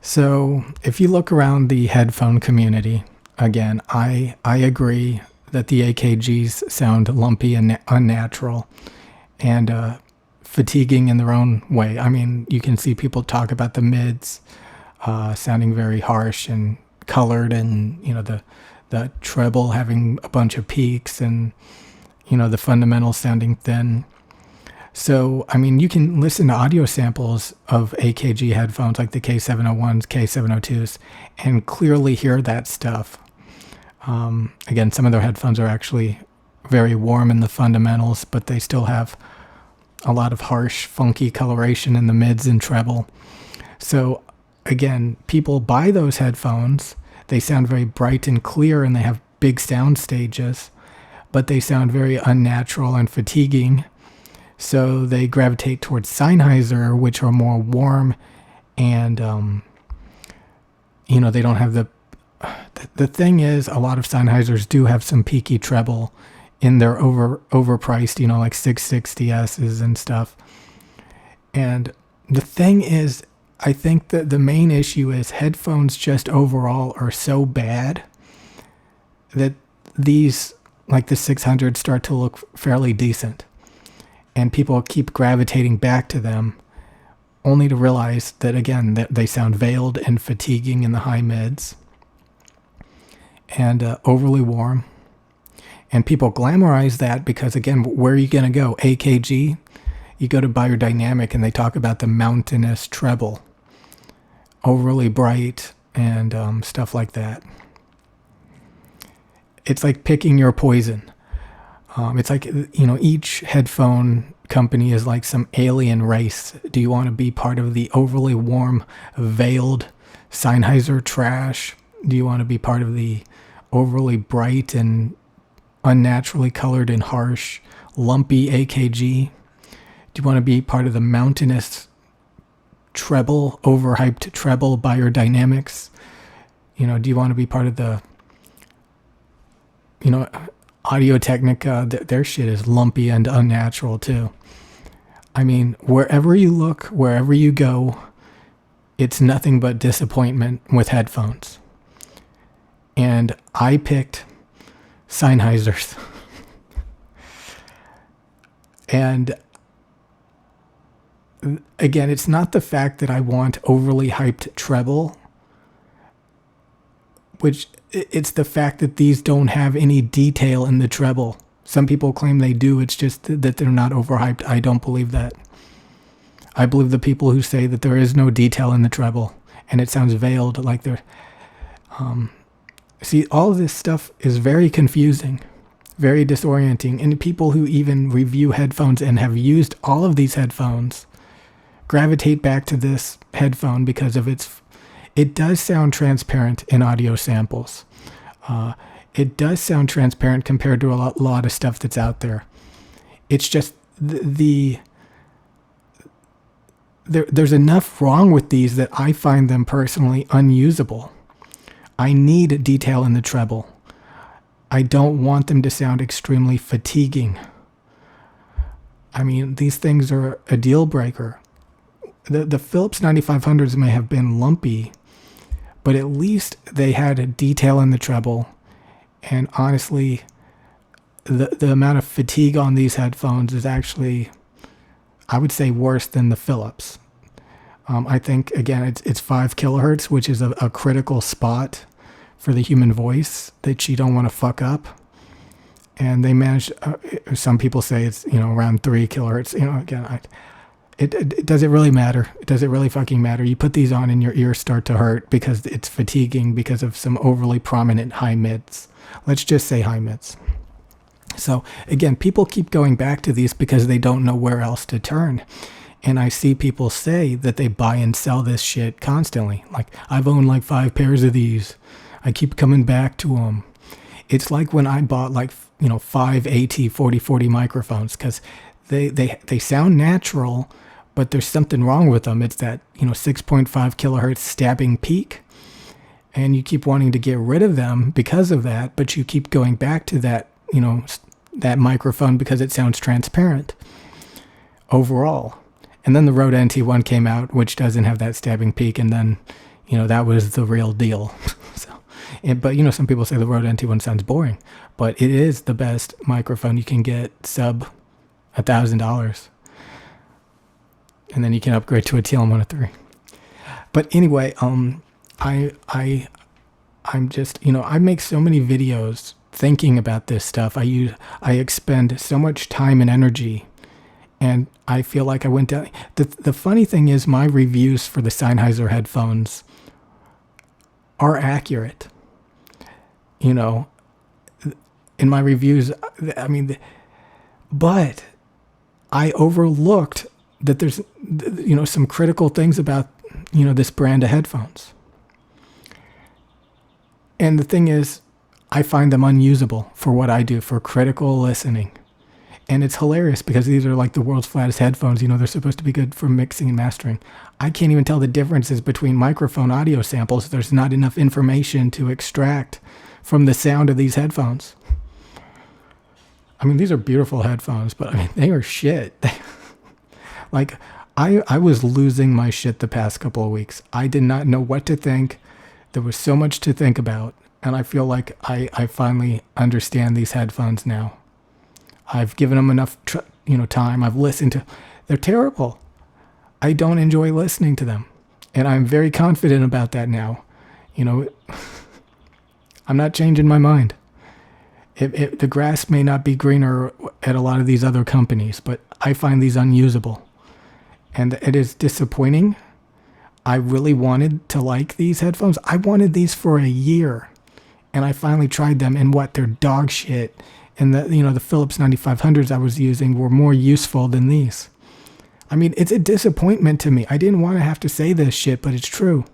So, if you look around the headphone community, again, I agree that the AKGs sound lumpy and unnatural and fatiguing in their own way. I mean, you can see people talk about the mids sounding very harsh and colored, and the treble having a bunch of peaks, and the fundamentals sounding thin. So, I mean, you can listen to audio samples of AKG headphones like the K701s, K702s, and clearly hear that stuff. Again, some of their headphones are actually very warm in the fundamentals, but they still have a lot of harsh, funky coloration in the mids and treble. So, again, people buy those headphones. They sound very bright and clear, and they have big sound stages, but they sound very unnatural and fatiguing. So they gravitate towards Sennheiser, which are more warm, and they don't have the thing is, a lot of Sennheisers do have some peaky treble in their overpriced, like 660Ss and stuff. And the thing is, I think that the main issue is headphones just overall are so bad that these, like the 600s, start to look fairly decent. And people keep gravitating back to them, only to realize that, again, that they sound veiled and fatiguing in the high mids and overly warm. And people glamorize that because, again, where are you going to go? AKG? You go to Biodynamic and they talk about the mountainous treble, overly bright and stuff like that. It's like picking your poison. It's like, each headphone company is like some alien race. Do you want to be part of the overly warm, veiled Sennheiser trash? Do you want to be part of the overly bright and unnaturally colored and harsh, lumpy AKG? Do you want to be part of the mountainous treble, overhyped treble Biodynamics? Do you want to be part of the, Audio-Technica? Their shit is lumpy and unnatural too. I mean, wherever you look, wherever you go, it's nothing but disappointment with headphones. And I picked Sennheisers. And again, it's not the fact that I want overly hyped treble, which it's the fact that these don't have any detail in the treble. Some people claim they do. It's just that they're not overhyped. I don't believe that. I believe the people who say that there is no detail in the treble and it sounds veiled, like they're... See, all of this stuff is very confusing, very disorienting. And people who even review headphones and have used all of these headphones gravitate back to this headphone because of it does sound transparent in audio samples. It does sound transparent compared to a lot of stuff that's out there. It's just there's enough wrong with these that I find them personally unusable. I need detail in the treble. I don't want them to sound extremely fatiguing. I mean, these things are a deal breaker. The Philips 9500s may have been lumpy, but at least they had a detail in the treble. And honestly, the amount of fatigue on these headphones is actually, I would say, worse than the Philips. I think, again, it's 5 kilohertz, which is a critical spot for the human voice that you don't want to fuck up. And they managed, some people say it's, around 3 kilohertz. Again, does it really matter? Does it really fucking matter? You put these on and your ears start to hurt because it's fatiguing because of some overly prominent high mids. Let's just say high mids. So again, people keep going back to these because they don't know where else to turn. And I see people say that they buy and sell this shit constantly. Like, I've owned like 5 pairs of these. I keep coming back to them. It's like when I bought 5 AT4040 microphones, because they sound natural, but there's something wrong with them. It's that 6.5 kilohertz stabbing peak, and you keep wanting to get rid of them because of that, but you keep going back to that that microphone because it sounds transparent overall. And then the Rode NT1 came out, which doesn't have that stabbing peak, and then that was the real deal. But some people say the Rode NT1 sounds boring, but it is the best microphone you can get sub $1,000, and then you can upgrade to a TL103. But anyway, I'm just I make so many videos thinking about this stuff. I expend so much time and energy, and I feel like I went down. The funny thing is, my reviews for the Sennheiser headphones are accurate. In my reviews, but I overlooked that there's, some critical things about, this brand of headphones. And the thing is, I find them unusable for what I do, for critical listening. And it's hilarious because these are like the world's flattest headphones. They're supposed to be good for mixing and mastering. I can't even tell the differences between microphone audio samples. There's not enough information to extract from the sound of these headphones. These are beautiful headphones, but they are shit. Like, I was losing my shit the past couple of weeks. I did not know what to think. There was so much to think about, and I feel like I finally understand these headphones now. I've given them enough time. I've listened to. They're terrible. I don't enjoy listening to them, and I'm very confident about that now. I'm not changing my mind. The grass may not be greener at a lot of these other companies, but I find these unusable. And it is disappointing. I really wanted to like these headphones. I wanted these for a year. And I finally tried them, and they're dog shit. And the Philips 9500s I was using were more useful than these. It's a disappointment to me. I didn't want to have to say this shit, but it's true.